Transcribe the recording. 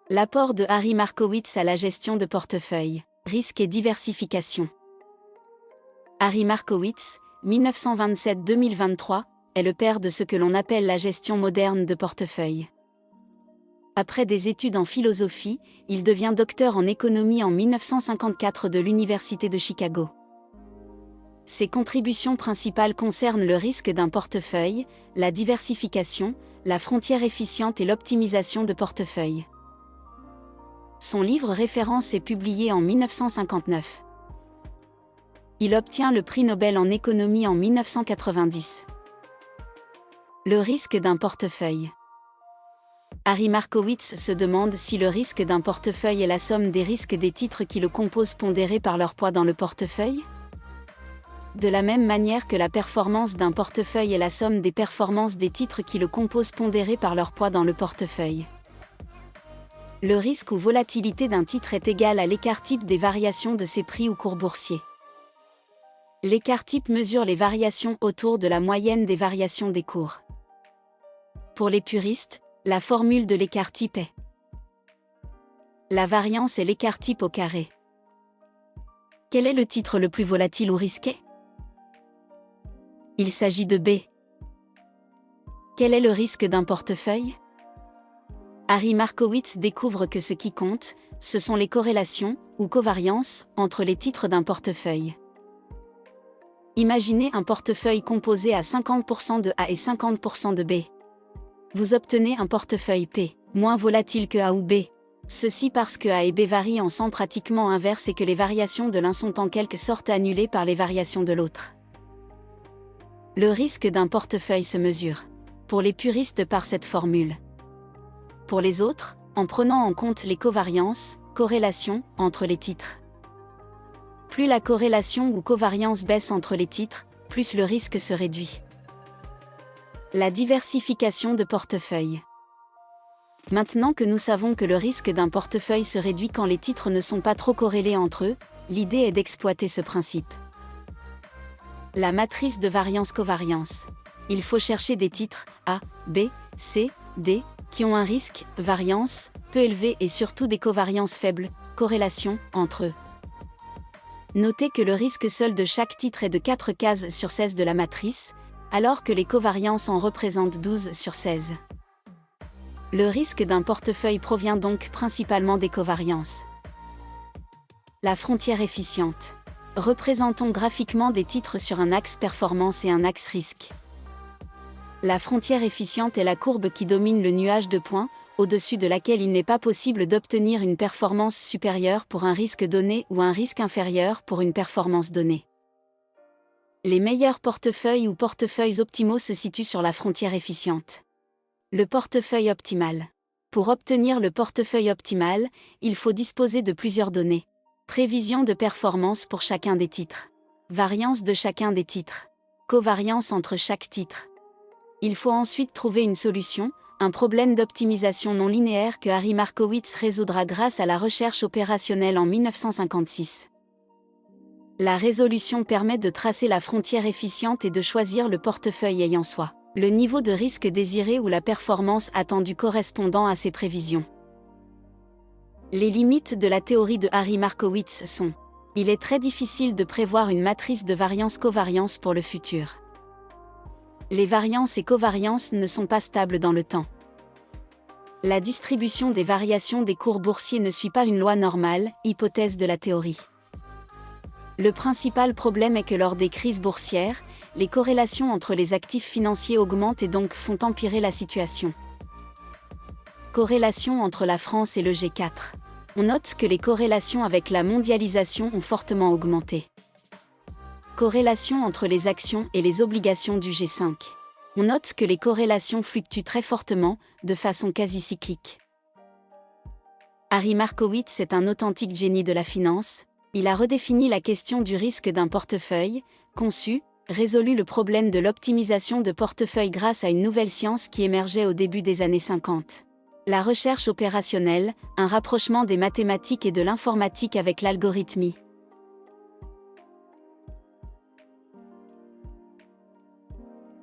L'apport de Harry Markowitz à la gestion de portefeuille, risque et diversification. Harry Markowitz, 1927-2023, est le père de ce que l'on appelle la gestion moderne de portefeuille. Après des études en philosophie, il devient docteur en économie en 1954 de l'Université de Chicago. Ses contributions principales concernent le risque d'un portefeuille, la diversification, la frontière efficiente et l'optimisation de portefeuille. Son livre référence est publié en 1959. Il obtient le prix Nobel en économie en 1990. Le risque d'un portefeuille. Harry Markowitz se demande si le risque d'un portefeuille est la somme des risques des titres qui le composent pondérés par leur poids dans le portefeuille. De la même manière que la performance d'un portefeuille est la somme des performances des titres qui le composent pondérés par leur poids dans le portefeuille. Le risque ou volatilité d'un titre est égal à l'écart type des variations de ses prix ou cours boursiers. L'écart type mesure les variations autour de la moyenne des variations des cours. Pour les puristes, la formule de l'écart type est la variance est l'écart type au carré. Quel est le titre le plus volatile ou risqué? Il s'agit de B. Quel est le risque d'un portefeuille? Harry Markowitz découvre que ce qui compte, ce sont les corrélations, ou covariances, entre les titres d'un portefeuille. Imaginez un portefeuille composé à 50% de A et 50% de B. Vous obtenez un portefeuille P, moins volatile que A ou B. Ceci parce que A et B varient en sens pratiquement inverse et que les variations de l'un sont en quelque sorte annulées par les variations de l'autre. Le risque d'un portefeuille se mesure, pour les puristes, par cette formule. Pour les autres, en prenant en compte les covariances, corrélations, entre les titres. Plus la corrélation ou covariance baisse entre les titres, plus le risque se réduit. La diversification de portefeuille. Maintenant que nous savons que le risque d'un portefeuille se réduit quand les titres ne sont pas trop corrélés entre eux, l'idée est d'exploiter ce principe. La matrice de variance-covariance. Il faut chercher des titres A, B, C, D, qui ont un risque, variance, peu élevé et surtout des covariances faibles, corrélation, entre eux. Notez que le risque seul de chaque titre est de 4 cases sur 16 de la matrice, alors que les covariances en représentent 12 sur 16. Le risque d'un portefeuille provient donc principalement des covariances. La frontière efficiente. Représentons graphiquement des titres sur un axe performance et un axe risque. La frontière efficiente est la courbe qui domine le nuage de points, au-dessus de laquelle il n'est pas possible d'obtenir une performance supérieure pour un risque donné ou un risque inférieur pour une performance donnée. Les meilleurs portefeuilles ou portefeuilles optimaux se situent sur la frontière efficiente. Le portefeuille optimal. Pour obtenir le portefeuille optimal, il faut disposer de plusieurs données. Prévision de performance pour chacun des titres. Variance de chacun des titres. Covariance entre chaque titre. Il faut ensuite trouver une solution, un problème d'optimisation non linéaire que Harry Markowitz résoudra grâce à la recherche opérationnelle en 1956. La résolution permet de tracer la frontière efficiente et de choisir le portefeuille ayant soit le niveau de risque désiré ou la performance attendue correspondant à ses prévisions. Les limites de la théorie de Harry Markowitz sont: il est très difficile de prévoir une matrice de variance-covariance pour le futur. Les variances et covariances ne sont pas stables dans le temps. La distribution des variations des cours boursiers ne suit pas une loi normale, hypothèse de la théorie. Le principal problème est que lors des crises boursières, les corrélations entre les actifs financiers augmentent et donc font empirer la situation. Corrélation entre la France et le G4. On note que les corrélations avec la mondialisation ont fortement augmenté. Corrélation entre les actions et les obligations du G5. On note que les corrélations fluctuent très fortement, de façon quasi cyclique. Harry Markowitz est un authentique génie de la finance. Il a redéfini la question du risque d'un portefeuille, conçu, résolu le problème de l'optimisation de portefeuille grâce à une nouvelle science qui émergeait au début des années 50. La recherche opérationnelle, un rapprochement des mathématiques et de l'informatique avec l'algorithmie.